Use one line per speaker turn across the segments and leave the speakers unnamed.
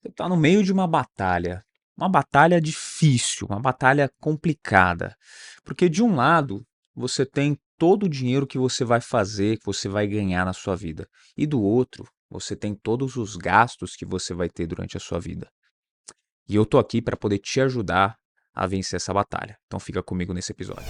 Você está no meio de uma batalha difícil, uma batalha complicada. Porque de um lado, você tem todo o dinheiro que você vai fazer, que você vai ganhar na sua vida. E do outro, você tem todos os gastos que você vai ter durante a sua vida. E eu tô aqui para poder te ajudar a vencer essa batalha. Então fica comigo nesse episódio.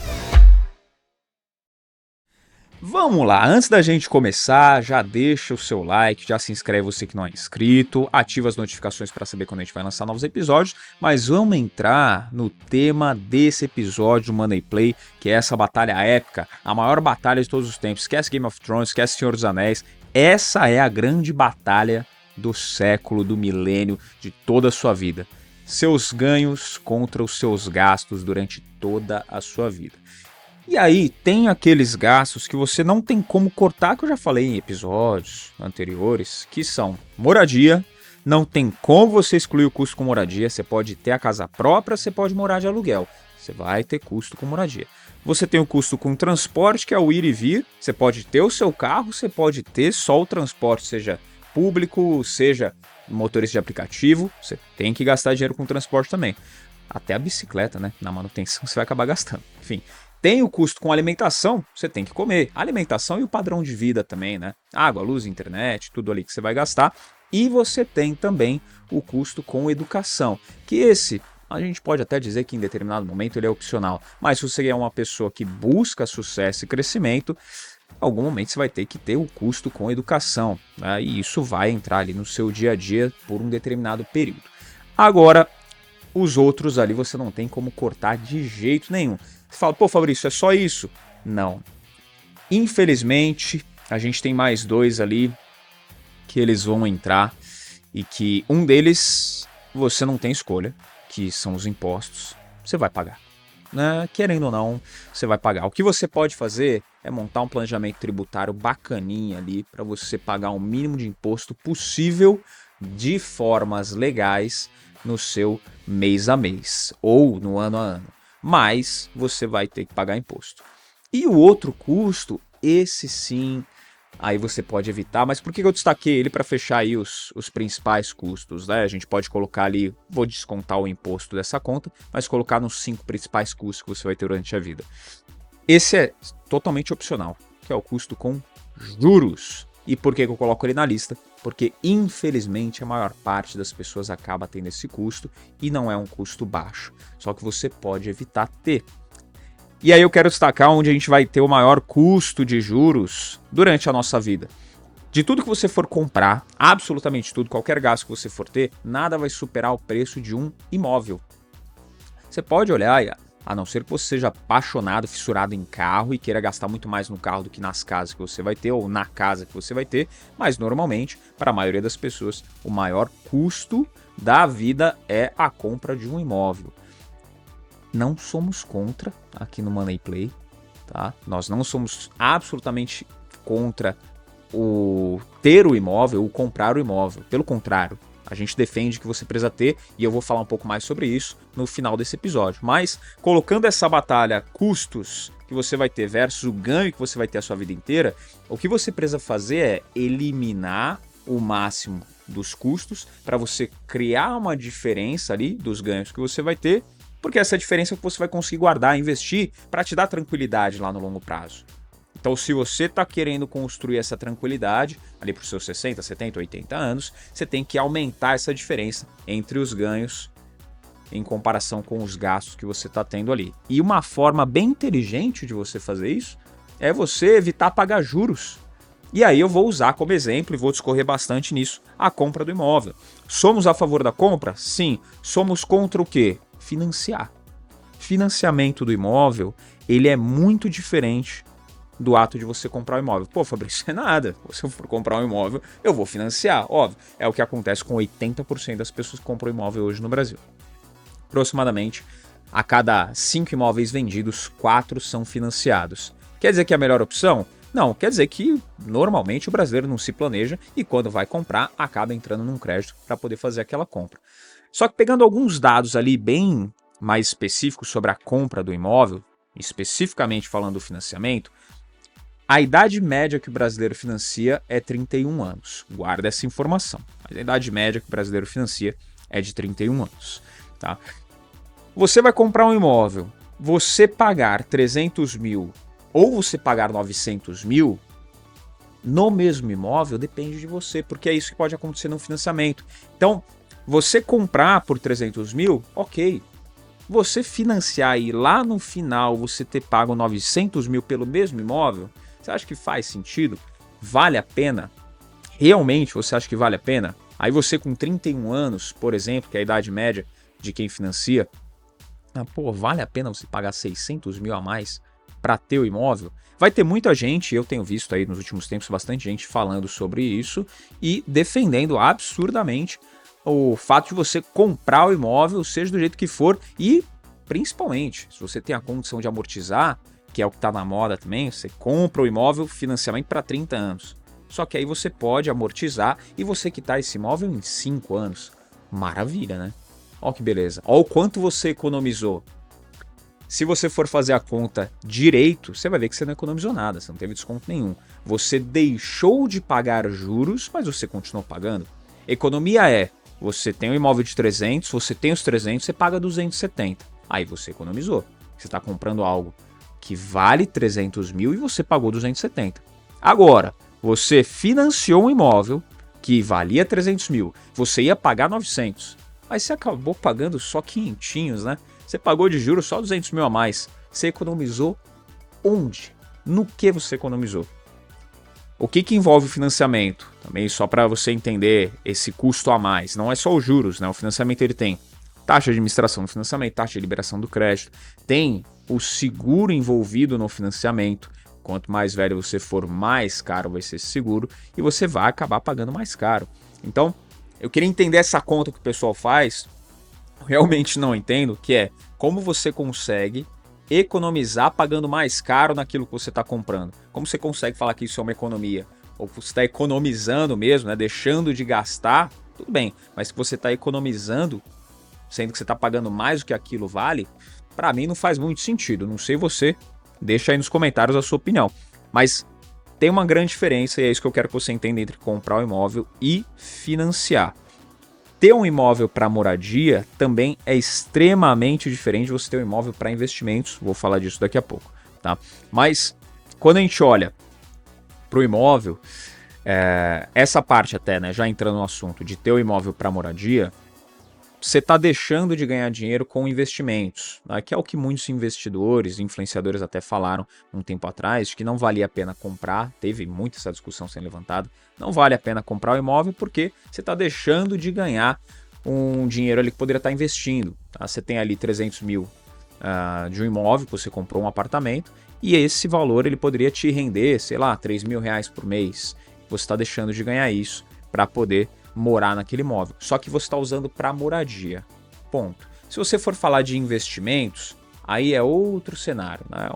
Vamos lá, antes da gente começar, já deixa o seu like, já se inscreve você que não é inscrito, ativa as notificações para saber quando a gente vai lançar novos episódios, mas vamos entrar no tema desse episódio do Money Play, que é essa batalha épica, a maior batalha de todos os tempos. Esquece Game of Thrones, esquece Senhor dos Anéis, essa é a grande batalha do século, do milênio, de toda a sua vida. Seus ganhos contra os seus gastos durante toda a sua vida. E aí, tem aqueles gastos que você não tem como cortar, que eu já falei em episódios anteriores, que são moradia. Não tem como você excluir o custo com moradia. Você pode ter a casa própria, você pode morar de aluguel. Você vai ter custo com moradia. Você tem o custo com transporte, que é o ir e vir. Você pode ter o seu carro, você pode ter só o transporte, seja público, seja motorista de aplicativo. Você tem que gastar dinheiro com transporte também. Até a bicicleta, né? Na manutenção você vai acabar gastando. Enfim, tem o custo com alimentação, você tem que comer. Alimentação e o padrão de vida também, né? Água, luz, internet, tudo ali que você vai gastar. E você tem também o custo com educação, que esse a gente pode até dizer que em determinado momento ele é opcional. Mas se você é uma pessoa que busca sucesso e crescimento, em algum momento você vai ter que ter o custo com educação, né? E isso vai entrar ali no seu dia a dia por um determinado período. Agora, os outros ali você não tem como cortar de jeito nenhum. Você fala, pô, Fabrício, é só isso? Não. Infelizmente, a gente tem mais dois ali que eles vão entrar e que um deles você não tem escolha, que são os impostos. Você vai pagar, né? Querendo ou não, você vai pagar. O que você pode fazer é montar um planejamento tributário bacaninha ali para você pagar o mínimo de imposto possível de formas legais no seu mês a mês ou no ano a ano. Mas você vai ter que pagar imposto. E o outro custo, esse sim, aí você pode evitar, mas por que eu destaquei ele para fechar aí os principais custos, né? A gente pode colocar ali, vou descontar o imposto dessa conta, mas colocar nos 5 principais custos que você vai ter durante a vida. Esse é totalmente opcional, que é o custo com juros. E por que eu coloco ele na lista? Porque infelizmente a maior parte das pessoas acaba tendo esse custo e não é um custo baixo, só que você pode evitar ter. E aí eu quero destacar onde a gente vai ter o maior custo de juros durante a nossa vida. De tudo que você for comprar, absolutamente tudo, qualquer gasto que você for ter, nada vai superar o preço de um imóvel. Você pode olhar, a não ser que você seja apaixonado, fissurado em carro e queira gastar muito mais no carro do que nas casas que você vai ter ou na casa que você vai ter, mas normalmente, para a maioria das pessoas, o maior custo da vida é a compra de um imóvel. Não somos contra aqui no Money Play, tá? Nós não somos absolutamente contra o ter o imóvel, o comprar o imóvel. Pelo contrário, a gente defende que você precisa ter, e eu vou falar um pouco mais sobre isso no final desse episódio. Mas, colocando essa batalha custos que você vai ter versus o ganho que você vai ter a sua vida inteira, o que você precisa fazer é eliminar o máximo dos custos para você criar uma diferença ali dos ganhos que você vai ter, porque essa é a diferença que você vai conseguir guardar, investir para te dar tranquilidade lá no longo prazo. Então, se você está querendo construir essa tranquilidade ali para os seus 60, 70, 80 anos, você tem que aumentar essa diferença entre os ganhos em comparação com os gastos que você está tendo ali. E uma forma bem inteligente de você fazer isso é você evitar pagar juros. E aí eu vou usar como exemplo e vou discorrer bastante nisso, a compra do imóvel. Somos a favor da compra? Sim. Somos contra o quê? Financiar. Financiamento do imóvel, ele é muito diferente do ato de você comprar um imóvel. Pô, Fabrício, é nada. Se eu for comprar um imóvel, eu vou financiar, óbvio. É o que acontece com 80% das pessoas que compram imóvel hoje no Brasil. Aproximadamente, a cada 5 imóveis vendidos, 4 são financiados. Quer dizer que é a melhor opção? Não, quer dizer que normalmente o brasileiro não se planeja e quando vai comprar, acaba entrando num crédito para poder fazer aquela compra. Só que pegando alguns dados ali bem mais específicos sobre a compra do imóvel, especificamente falando do financiamento, A idade média que o brasileiro financia é 31 anos. Guarda essa informação. A idade média que o brasileiro financia é de 31 anos. Tá? Você vai comprar um imóvel, você pagar 300 mil ou você pagar 900 mil, no mesmo imóvel depende de você, porque é isso que pode acontecer no financiamento. Então, você comprar por 300 mil, ok. Você financiar e lá no final você ter pago 900 mil pelo mesmo imóvel, você acha que faz sentido? Vale a pena? Realmente você acha que vale a pena? Aí você com 31 anos, por exemplo, que é a idade média de quem financia, vale a pena você pagar 600 mil a mais para ter o imóvel? Vai ter muita gente, eu tenho visto aí nos últimos tempos bastante gente falando sobre isso e defendendo absurdamente o fato de você comprar o imóvel, seja do jeito que for, e principalmente, se você tem a condição de amortizar, que é o que está na moda também, você compra o imóvel, financiamento para 30 anos. Só que aí você pode amortizar e você quitar esse imóvel em 5 anos. Maravilha, né? Ó que beleza. Ó o quanto você economizou. Se você for fazer a conta direito, você vai ver que você não economizou nada, você não teve desconto nenhum. Você deixou de pagar juros, mas você continuou pagando. Economia é, você tem um imóvel de 300, você tem os 300, você paga 270. Aí você economizou. Você está comprando algo que vale 300 mil e você pagou 270. Agora, você financiou um imóvel que valia 300 mil, você ia pagar 900. Aí você acabou pagando só 500, né? Você pagou de juros só 200 mil a mais. Você economizou onde? No que você economizou? O que envolve o financiamento? Também só para você entender esse custo a mais. Não é só os juros, né? O financiamento ele tem taxa de administração do financiamento, taxa de liberação do crédito, tem o seguro envolvido no financiamento. Quanto mais velho você for, mais caro vai ser esse seguro e você vai acabar pagando mais caro. Então, eu queria entender essa conta que o pessoal faz. Realmente não entendo, que é como você consegue economizar pagando mais caro naquilo que você está comprando. Como você consegue falar que isso é uma economia? Ou você está economizando mesmo, né? Deixando de gastar, tudo bem. Mas se você está economizando, sendo que você está pagando mais do que aquilo vale, para mim não faz muito sentido. Não sei você, deixa aí nos comentários a sua opinião. Mas tem uma grande diferença e é isso que eu quero que você entenda entre comprar o imóvel e financiar. Ter um imóvel para moradia também é extremamente diferente de você ter um imóvel para investimentos. Vou falar disso daqui a pouco, tá? Mas quando a gente olha para o imóvel, essa parte até, né, já entrando no assunto de ter o imóvel para moradia, você está deixando de ganhar dinheiro com investimentos, né, que é o que muitos investidores, influenciadores até falaram um tempo atrás, de que não valia a pena comprar, teve muita essa discussão sendo levantada, não vale a pena comprar o imóvel porque você está deixando de ganhar um dinheiro ali que poderia estar investindo. Tá? Você tem ali 300 mil de um imóvel, você comprou um apartamento, e esse valor ele poderia te render, sei lá, 3 mil reais por mês. Você está deixando de ganhar isso para poder morar naquele imóvel. Só que você está usando para moradia. Ponto. Se você for falar de investimentos, aí é outro cenário, né?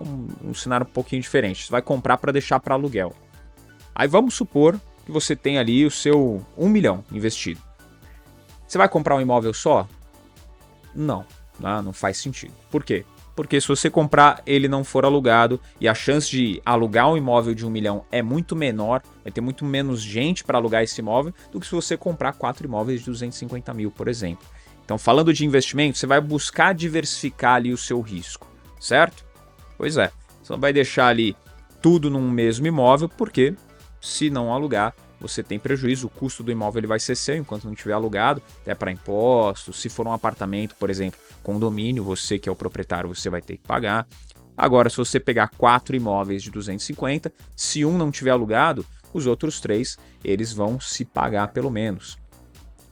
Um cenário um pouquinho diferente. Você vai comprar para deixar para aluguel. Aí vamos supor que você tem ali o seu 1 milhão investido. Você vai comprar um imóvel só? Não, né? Não faz sentido. Por quê? Porque se você comprar, ele não for alugado e a chance de alugar um imóvel de 1 milhão é muito menor, vai ter muito menos gente para alugar esse imóvel do que se você comprar 4 imóveis de 250 mil, por exemplo. Então, falando de investimento, você vai buscar diversificar ali o seu risco, certo? Pois é, você não vai deixar ali tudo num mesmo imóvel, porque se não alugar, você tem prejuízo, o custo do imóvel ele vai ser seu enquanto não estiver alugado, até para impostos, se for um apartamento, por exemplo, condomínio, você que é o proprietário, você vai ter que pagar. Agora, se você pegar 4 imóveis de 250, se um não tiver alugado, os outros 3, eles vão se pagar pelo menos.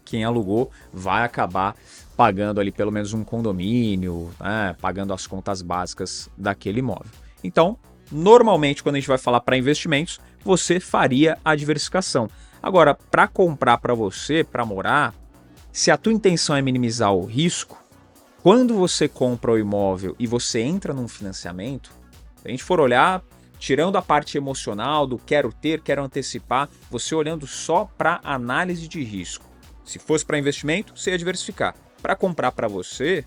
Quem alugou vai acabar pagando ali pelo menos um condomínio, né, pagando as contas básicas daquele imóvel. Então, normalmente, quando a gente vai falar para investimentos, você faria a diversificação. Agora, para comprar para você, para morar, se a tua intenção é minimizar o risco, quando você compra o imóvel e você entra num financiamento, se a gente for olhar, tirando a parte emocional do quero ter, quero antecipar, você olhando só para análise de risco. Se fosse para investimento, você ia diversificar. Para comprar para você,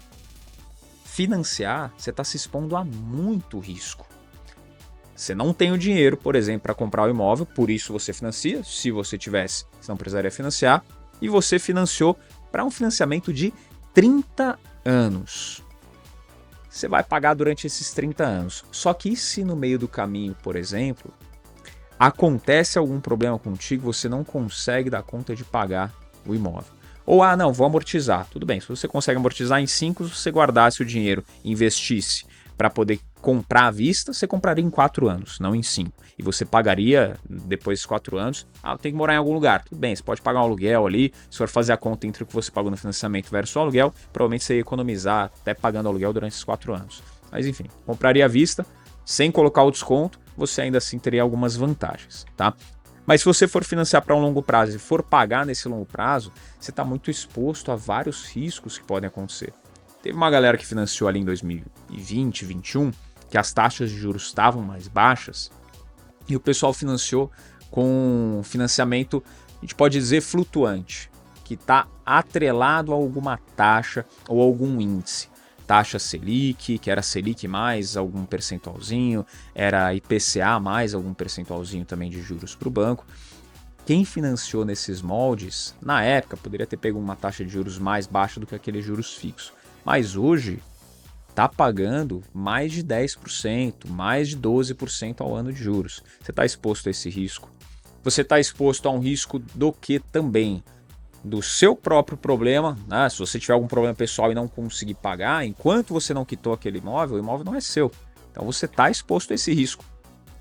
financiar, você está se expondo a muito risco. Você não tem o dinheiro, por exemplo, para comprar o imóvel, por isso você financia. Se você tivesse, você não precisaria financiar. E você financiou para um financiamento de 30 anos. Você vai pagar durante esses 30 anos. Só que se no meio do caminho, por exemplo, acontece algum problema contigo, você não consegue dar conta de pagar o imóvel. Ou, não, vou amortizar. Tudo bem, se você consegue amortizar em 5, se você guardasse o dinheiro, investisse para poder comprar à vista, você compraria em 4 anos, não em 5. E você pagaria, depois de 4 anos, eu tenho que morar em algum lugar. Tudo bem, você pode pagar um aluguel ali, se for fazer a conta entre o que você pagou no financiamento versus o aluguel, provavelmente você ia economizar até pagando aluguel durante esses 4 anos. Mas enfim, compraria à vista, sem colocar o desconto, você ainda assim teria algumas vantagens, tá? Mas se você for financiar para um longo prazo e for pagar nesse longo prazo, você está muito exposto a vários riscos que podem acontecer. Teve uma galera que financiou ali em 2020, 2021, que as taxas de juros estavam mais baixas, e o pessoal financiou com financiamento, a gente pode dizer, flutuante, que está atrelado a alguma taxa ou algum índice. Taxa Selic, que era Selic mais algum percentualzinho, era IPCA mais algum percentualzinho também de juros para o banco. Quem financiou nesses moldes, na época, poderia ter pego uma taxa de juros mais baixa do que aqueles juros fixos. Mas hoje, está pagando mais de 10%, mais de 12% ao ano de juros. Você está exposto a esse risco. Você está exposto a um risco do que também? Do seu próprio problema, né? Se você tiver algum problema pessoal e não conseguir pagar, enquanto você não quitou aquele imóvel, o imóvel não é seu. Então você está exposto a esse risco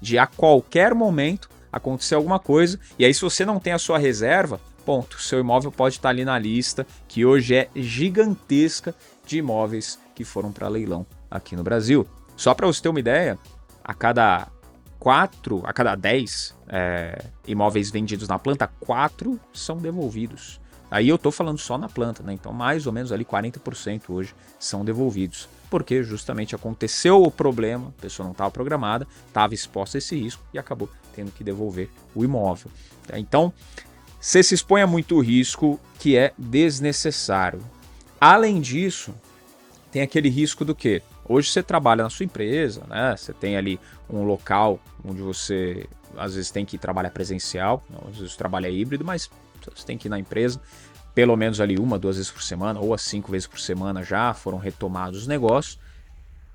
de a qualquer momento acontecer alguma coisa, e aí se você não tem a sua reserva, ponto, seu imóvel pode estar ali na lista, que hoje é gigantesca de imóveis que foram para leilão aqui no Brasil. Só para você ter uma ideia, a cada 10 imóveis vendidos na planta, 4 são devolvidos. Aí eu estou falando só na planta, né? Então mais ou menos ali 40% hoje são devolvidos. Porque justamente aconteceu o problema, a pessoa não estava programada, estava exposta a esse risco e acabou tendo que devolver o imóvel. Então, você se expõe a muito risco que é desnecessário. Além disso, tem aquele risco do quê? Hoje você trabalha na sua empresa, né? Você tem ali um local onde você às vezes tem que trabalhar presencial, às vezes trabalha híbrido, mas você tem que ir na empresa, pelo menos ali 1, 2 vezes por semana, ou as 5 vezes por semana já foram retomados os negócios.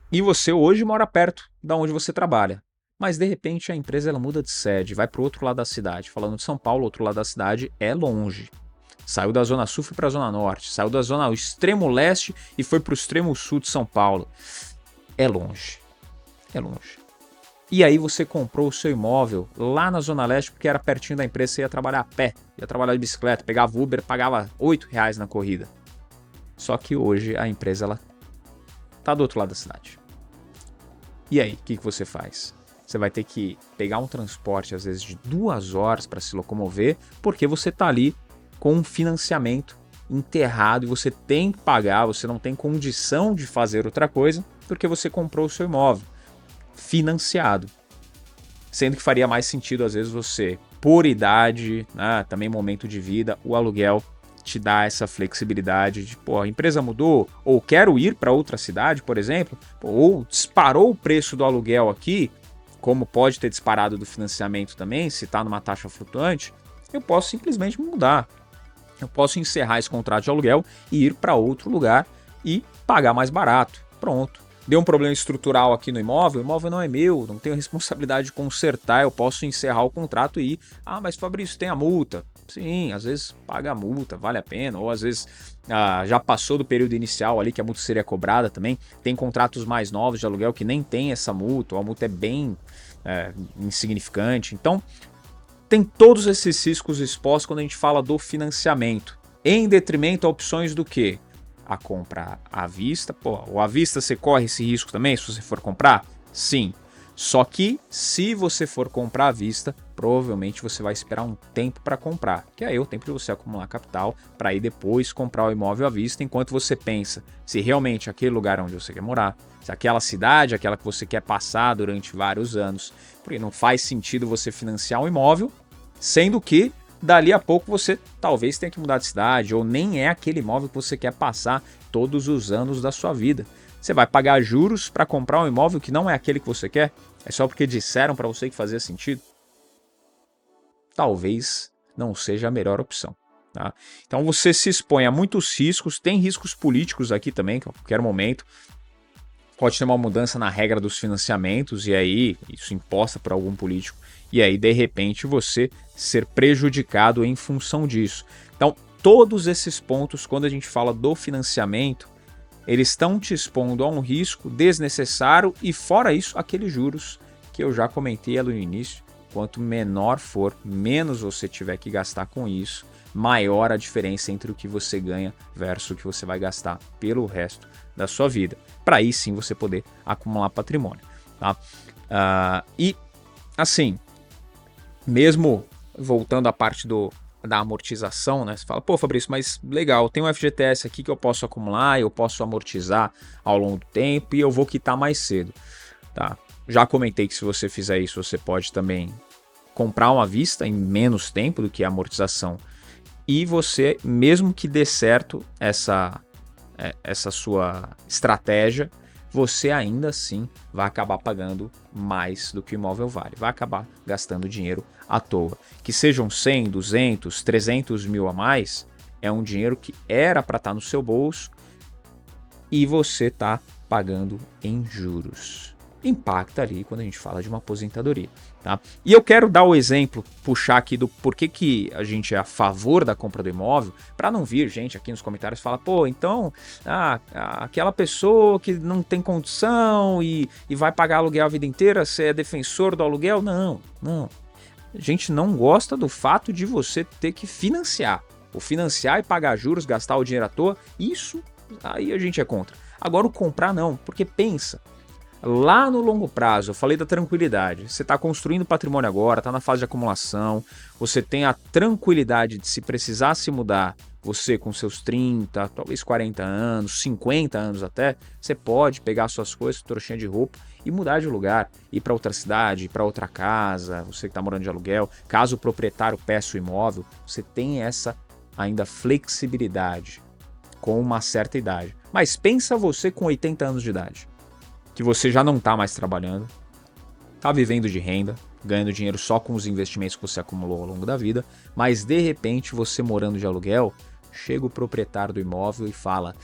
E você hoje mora perto da onde você trabalha. Mas de repente a empresa ela muda de sede, vai para o outro lado da cidade. Falando de São Paulo, o outro lado da cidade é longe. Saiu da Zona Sul e foi para a Zona Norte. Saiu da Zona extremo leste e foi para o extremo sul de São Paulo. É longe. É longe. E aí você comprou o seu imóvel lá na Zona Leste porque era pertinho da empresa, você ia trabalhar a pé, ia trabalhar de bicicleta, pegava Uber, pagava R$8 na corrida. Só que hoje a empresa ela tá do outro lado da cidade. E aí, o que você faz? Você vai ter que pegar um transporte às vezes de 2 horas para se locomover, porque você tá ali com um financiamento enterrado e você tem que pagar, você não tem condição de fazer outra coisa porque você comprou o seu imóvel financiado. Sendo que faria mais sentido às vezes você, por idade, né, também momento de vida, o aluguel te dá essa flexibilidade de, a empresa mudou, ou quero ir para outra cidade, por exemplo, ou disparou o preço do aluguel aqui, como pode ter disparado do financiamento também, se está numa taxa flutuante, eu posso simplesmente mudar. Eu posso encerrar esse contrato de aluguel e ir para outro lugar e pagar mais barato. Pronto. Deu um problema estrutural aqui no imóvel, o imóvel não é meu, não tenho responsabilidade de consertar, eu posso encerrar o contrato e ir. Mas Fabrício, tem a multa. Sim, às vezes paga a multa, vale a pena, ou às vezes já passou do período inicial ali que a multa seria cobrada também. Tem contratos mais novos de aluguel que nem tem essa multa, ou a multa é bem insignificante. Então, tem todos esses riscos expostos quando a gente fala do financiamento, em detrimento a opções do quê? A compra à vista. Ou à vista você corre esse risco também se você for comprar? Sim. Só que se você for comprar à vista, provavelmente você vai esperar um tempo para comprar, que é o tempo de você acumular capital para ir depois comprar o imóvel à vista, enquanto você pensa se realmente aquele lugar onde você quer morar, se aquela cidade, aquela que você quer passar durante vários anos, porque não faz sentido você financiar um imóvel, sendo que dali a pouco você talvez tenha que mudar de cidade, ou nem é aquele imóvel que você quer passar todos os anos da sua vida. Você vai pagar juros para comprar um imóvel que não é aquele que você quer? É só porque disseram para você que fazia sentido? Talvez não seja a melhor opção. Tá? Então você se expõe a muitos riscos, tem riscos políticos aqui também, que a qualquer momento pode ter uma mudança na regra dos financiamentos, e aí isso imposta por algum político, e aí de repente você ser prejudicado em função disso. Então todos esses pontos, quando a gente fala do financiamento, eles estão te expondo a um risco desnecessário e fora isso, aqueles juros que eu já comentei ali no início, quanto menor for, menos você tiver que gastar com isso, maior a diferença entre o que você ganha versus o que você vai gastar pelo resto da sua vida. Para aí sim você poder acumular patrimônio. Tá? E assim, mesmo voltando à parte da amortização, né? Você fala, pô, Fabrício, mas legal, tem um FGTS aqui que eu posso acumular, eu posso amortizar ao longo do tempo e eu vou quitar mais cedo. Tá? Já comentei que se você fizer isso, você pode também comprar uma à vista em menos tempo do que a amortização. E você, mesmo que dê certo essa sua estratégia, você ainda assim vai acabar pagando mais do que o imóvel vale. Vai acabar gastando dinheiro à toa. Que sejam 100, 200, 300 mil a mais, é um dinheiro que era para estar no seu bolso e você está pagando em juros. Impacta ali quando a gente fala de uma aposentadoria. Tá? E eu quero dar o exemplo, puxar aqui do porquê que a gente é a favor da compra do imóvel, para não vir gente aqui nos comentários falar, pô, então aquela pessoa que não tem condição e vai pagar aluguel a vida inteira, você é defensor do aluguel? Não. A gente não gosta do fato de você ter que financiar. O financiar e pagar juros, gastar o dinheiro à toa, isso aí a gente é contra. Agora o comprar não, porque pensa, lá no longo prazo, eu falei da tranquilidade, você está construindo patrimônio agora, está na fase de acumulação, você tem a tranquilidade de se precisar se mudar, você com seus 30, talvez 40 anos, 50 anos até, você pode pegar suas coisas, trouxinha de roupa e mudar de lugar, ir para outra cidade, ir para outra casa, você que está morando de aluguel, caso o proprietário peça o imóvel, você tem essa ainda flexibilidade com uma certa idade. Mas pensa você com 80 anos de idade, que você já não está mais trabalhando, está vivendo de renda, ganhando dinheiro só com os investimentos que você acumulou ao longo da vida, mas de repente você morando de aluguel, chega o proprietário do imóvel e fala,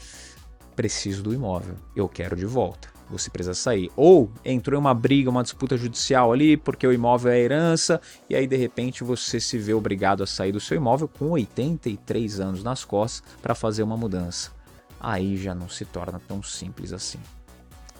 preciso do imóvel, eu quero de volta, você precisa sair. Ou entrou em uma briga, uma disputa judicial ali, porque o imóvel é herança, e aí de repente você se vê obrigado a sair do seu imóvel com 83 anos nas costas para fazer uma mudança. Aí já não se torna tão simples assim.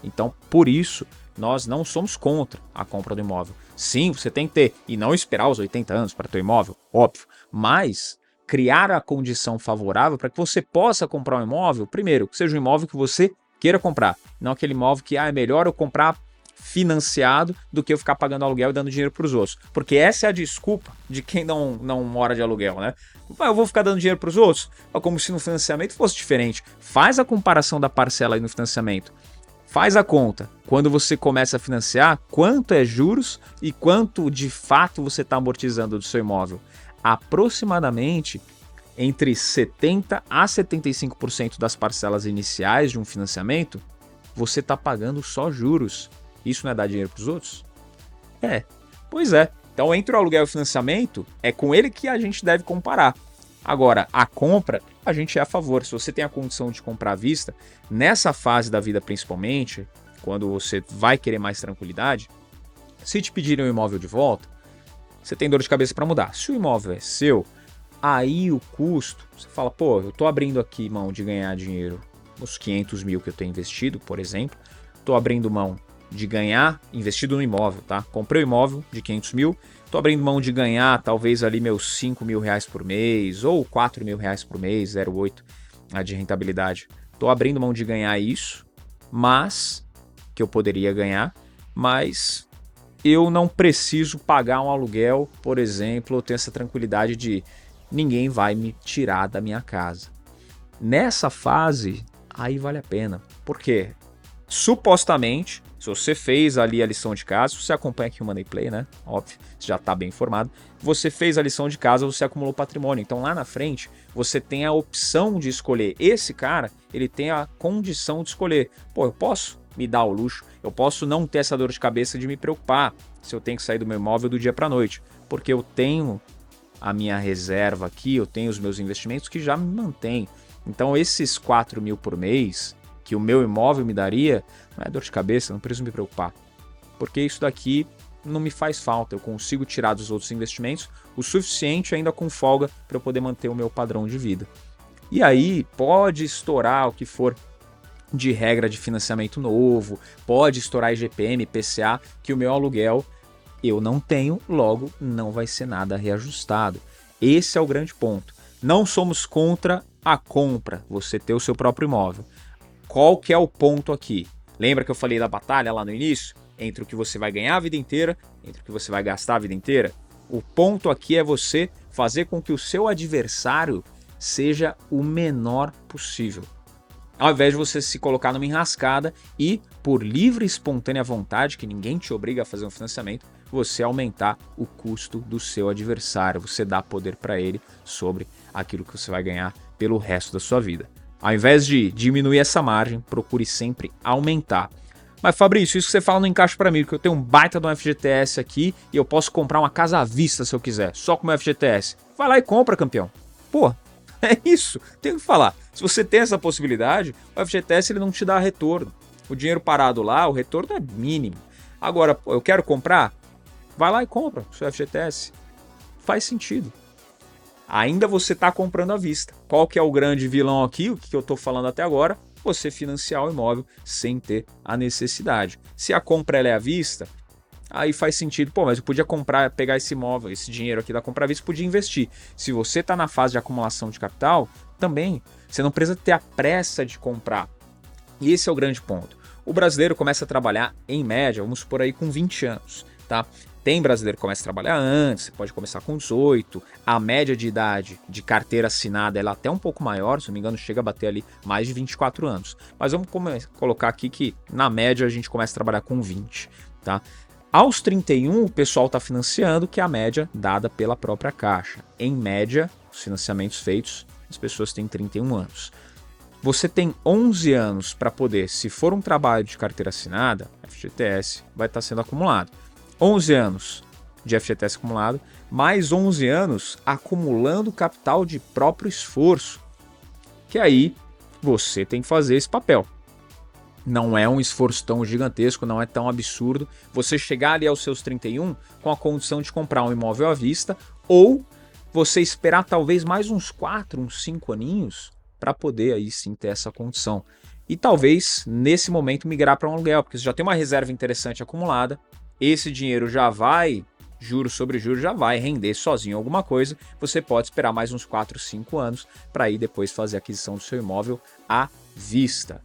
Então, por isso, nós não somos contra a compra do imóvel. Sim, você tem que ter, e não esperar os 80 anos para ter um imóvel, óbvio, mas criar a condição favorável para que você possa comprar um imóvel, primeiro, que seja um imóvel que você queira comprar, não aquele imóvel que é melhor eu comprar financiado do que eu ficar pagando aluguel e dando dinheiro para os outros. Porque essa é a desculpa de quem não mora de aluguel, né? Eu vou ficar dando dinheiro para os outros? Como se no financiamento fosse diferente. Faz a comparação da parcela aí no financiamento. Faz a conta, quando você começa a financiar, quanto é juros e quanto de fato você está amortizando do seu imóvel. Aproximadamente entre 70% a 75% das parcelas iniciais de um financiamento, você está pagando só juros. Isso não é dar dinheiro para os outros? Pois é. Então entre o aluguel e o financiamento, é com ele que a gente deve comparar. Agora, a compra, a gente é a favor. Se você tem a condição de comprar à vista, nessa fase da vida principalmente, quando você vai querer mais tranquilidade, se te pedirem o imóvel de volta, você tem dor de cabeça para mudar. Se o imóvel é seu, aí o custo, você fala, pô, eu tô abrindo aqui mão de ganhar dinheiro, os 500 mil que eu tenho investido, por exemplo, tô abrindo mão de ganhar, investido no imóvel, tá? Comprei o imóvel de 500 mil, tô abrindo mão de ganhar talvez ali meus 5 mil reais por mês ou 4 mil reais por mês, 0,8 de rentabilidade. Tô abrindo mão de ganhar isso, mas que eu poderia ganhar, mas eu não preciso pagar um aluguel, por exemplo, eu tenho essa tranquilidade de ninguém vai me tirar da minha casa. Nessa fase, aí vale a pena. Por quê? supostamente, se você fez ali a lição de casa, se você acompanha aqui o Money Play, né? Óbvio, você já está bem informado. Você fez a lição de casa, você acumulou patrimônio. Então lá na frente, você tem a opção de escolher. Esse cara, ele tem a condição de escolher. Pô, eu posso me dar o luxo, eu posso não ter essa dor de cabeça de me preocupar se eu tenho que sair do meu imóvel do dia para a noite, porque eu tenho a minha reserva aqui, eu tenho os meus investimentos que já me mantêm. Então esses 4 mil por mês que o meu imóvel me daria, não é dor de cabeça, não preciso me preocupar. Porque isso daqui não me faz falta, eu consigo tirar dos outros investimentos o suficiente ainda com folga para eu poder manter o meu padrão de vida. E aí pode estourar o que for de regra de financiamento novo, pode estourar IGPM, IPCA, que o meu aluguel eu não tenho, logo não vai ser nada reajustado. Esse é o grande ponto. Não somos contra a compra, você ter o seu próprio imóvel. Qual que é o ponto aqui? Lembra que eu falei da batalha lá no início? Entre o que você vai ganhar a vida inteira, entre o que você vai gastar a vida inteira? O ponto aqui é você fazer com que o seu adversário seja o menor possível. Ao invés de você se colocar numa enrascada e, por livre e espontânea vontade, que ninguém te obriga a fazer um financiamento, você aumentar o custo do seu adversário, você dá poder para ele sobre aquilo que você vai ganhar pelo resto da sua vida. Ao invés de diminuir essa margem, procure sempre aumentar. Mas Fabrício, isso que você fala não encaixa para mim, porque eu tenho um baita de um FGTS aqui e eu posso comprar uma casa à vista se eu quiser, só com o meu FGTS. Vai lá e compra, campeão. Pô, é isso, tenho que falar. Se você tem essa possibilidade, o FGTS ele não te dá retorno. O dinheiro parado lá, o retorno é mínimo. Agora, eu quero comprar? Vai lá e compra o seu FGTS. Faz sentido. Ainda você está comprando à vista. Qual que é o grande vilão aqui? O que eu estou falando até agora? Você financiar o imóvel sem ter a necessidade. Se a compra ela é à vista, aí faz sentido. Pô, mas eu podia comprar, pegar esse imóvel, esse dinheiro aqui da compra à vista, podia investir. Se você está na fase de acumulação de capital, também você não precisa ter a pressa de comprar. E esse é o grande ponto. O brasileiro começa a trabalhar em média, vamos supor aí com 20 anos, tá? Tem brasileiro que começa a trabalhar antes, você pode começar com 18, a média de idade de carteira assinada ela é até um pouco maior, se não me engano chega a bater ali mais de 24 anos. Mas vamos colocar aqui que na média a gente começa a trabalhar com 20, tá? Aos 31 o pessoal está financiando, que é a média dada pela própria Caixa. Em média, os financiamentos feitos, as pessoas têm 31 anos. Você tem 11 anos para poder, se for um trabalho de carteira assinada, FGTS vai estar sendo acumulado. 11 anos de FGTS acumulado, mais 11 anos acumulando capital de próprio esforço. Que aí você tem que fazer esse papel. Não é um esforço tão gigantesco, não é tão absurdo você chegar ali aos seus 31 com a condição de comprar um imóvel à vista ou você esperar talvez mais uns 4, uns 5 aninhos para poder aí sim ter essa condição. E talvez nesse momento migrar para um aluguel, porque você já tem uma reserva interessante acumulada, esse dinheiro já vai, juros sobre juros, já vai render sozinho alguma coisa, você pode esperar mais uns 4, 5 anos para aí depois fazer a aquisição do seu imóvel à vista.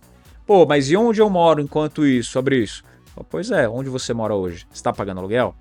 Pô, mas e onde eu moro enquanto isso, sobre isso? Pois é, onde você mora hoje? Você está pagando aluguel?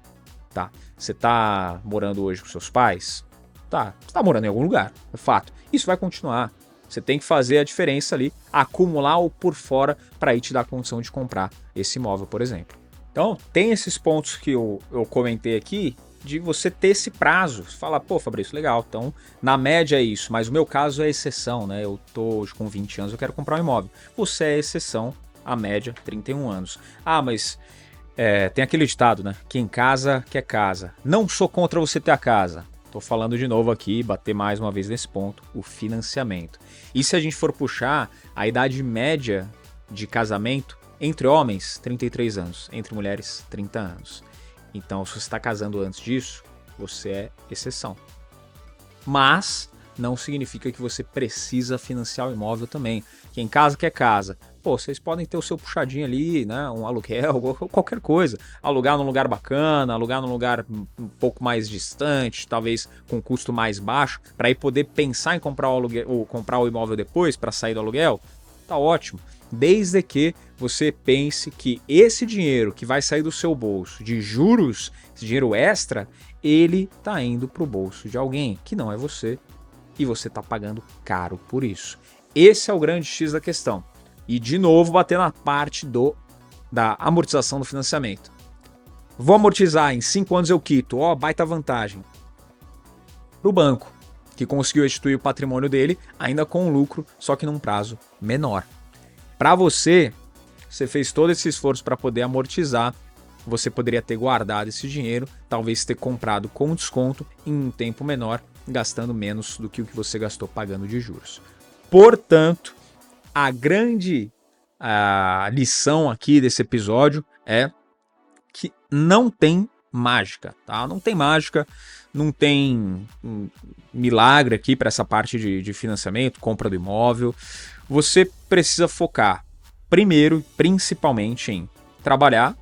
Tá. Você está morando hoje com seus pais? Tá. Você está morando em algum lugar, é fato. Isso vai continuar. Você tem que fazer a diferença ali, acumular ou por fora para aí te dar a condição de comprar esse imóvel, por exemplo. Então, tem esses pontos que eu comentei aqui, de você ter esse prazo. Você fala, pô, Fabrício, legal, então na média é isso, mas o meu caso é exceção, né? Eu tô hoje com 20 anos, eu quero comprar um imóvel. Você é exceção, a média, 31 anos. Ah, mas tem aquele ditado, né? Quem casa, quer casa. Não sou contra você ter a casa. Tô falando de novo aqui, bater mais uma vez nesse ponto, o financiamento. E se a gente for puxar a idade média de casamento, entre homens, 33 anos, entre mulheres, 30 anos. Então, se você está casando antes disso, você é exceção. Mas não significa que você precisa financiar o imóvel também. Quem casa quer casa. Pô, vocês podem ter o seu puxadinho ali, né? Um aluguel, qualquer coisa. Alugar num lugar bacana, alugar num lugar um pouco mais distante, talvez com custo mais baixo, para aí poder pensar em comprar o aluguel, ou comprar o imóvel depois para sair do aluguel. Tá ótimo. Desde que você pense que esse dinheiro que vai sair do seu bolso de juros, esse dinheiro extra, ele está indo para o bolso de alguém que não é você e você está pagando caro por isso. Esse é o grande X da questão. E de novo bater na parte da amortização do financiamento. Vou amortizar, em 5 anos eu quito, baita vantagem. Para o banco, que conseguiu restituir o patrimônio dele, ainda com lucro, só que num prazo menor. Para você fez todo esse esforço para poder amortizar, você poderia ter guardado esse dinheiro, talvez ter comprado com desconto em um tempo menor, gastando menos do que o que você gastou pagando de juros. Portanto, a grande lição aqui desse episódio é que não tem mágica, tá? Não tem mágica, não tem milagre aqui para essa parte de financiamento, compra do imóvel. Você precisa focar primeiro, principalmente em trabalhar,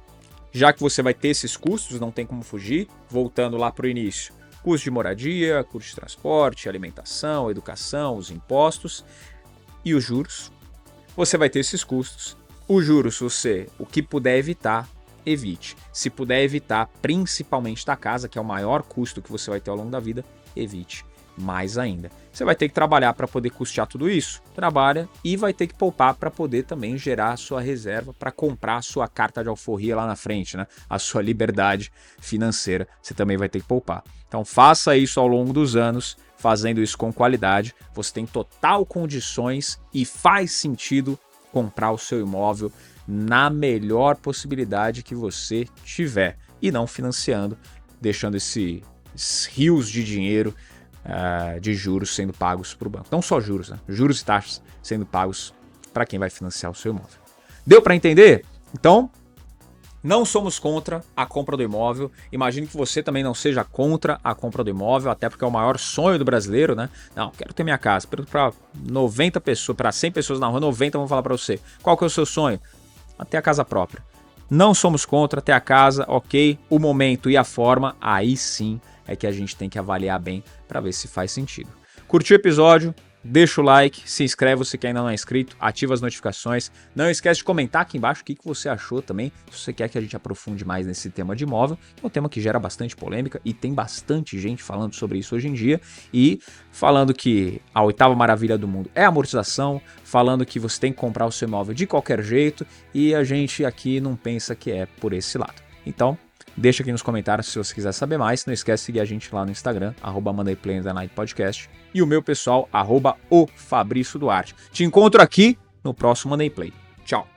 já que você vai ter esses custos, não tem como fugir, voltando lá para o início. Custo de moradia, custo de transporte, alimentação, educação, os impostos e os juros. Você vai ter esses custos. Os juros, o que puder evitar, evite. Se puder evitar, principalmente da casa, que é o maior custo que você vai ter ao longo da vida, evite mais ainda. Você vai ter que trabalhar para poder custear tudo isso. Trabalha e vai ter que poupar para poder também gerar a sua reserva para comprar a sua carta de alforria lá na frente, né? A sua liberdade financeira, você também vai ter que poupar. Então faça isso ao longo dos anos, fazendo isso com qualidade. Você tem total condições e faz sentido comprar o seu imóvel na melhor possibilidade que você tiver e não financiando, deixando esses rios de dinheiro de juros sendo pagos para o banco. Não só juros, né? Juros e taxas sendo pagos para quem vai financiar o seu imóvel. Deu para entender? Então, não somos contra a compra do imóvel. Imagino que você também não seja contra a compra do imóvel, até porque é o maior sonho do brasileiro, né? Não, quero ter minha casa. Para 90 pessoas, para 100 pessoas na rua, 90 vão falar para você. Qual que é o seu sonho? Ter a casa própria. Não somos contra ter a casa, ok. O momento e a forma, aí sim é que a gente tem que avaliar bem para ver se faz sentido. Curtiu o episódio? Deixa o like, se inscreve se ainda não é inscrito, ativa as notificações. Não esquece de comentar aqui embaixo o que você achou também, se você quer que a gente aprofunde mais nesse tema de imóvel. É um tema que gera bastante polêmica e tem bastante gente falando sobre isso hoje em dia. E falando que a 8ª maravilha do mundo é a amortização, falando que você tem que comprar o seu imóvel de qualquer jeito e a gente aqui não pensa que é por esse lado. Então, deixa aqui nos comentários se você quiser saber mais. Não esquece de seguir a gente lá no Instagram, @MondayPlayPodcast. E o meu pessoal, @o Fabrício Duarte. Te encontro aqui no próximo Monday Play. Tchau!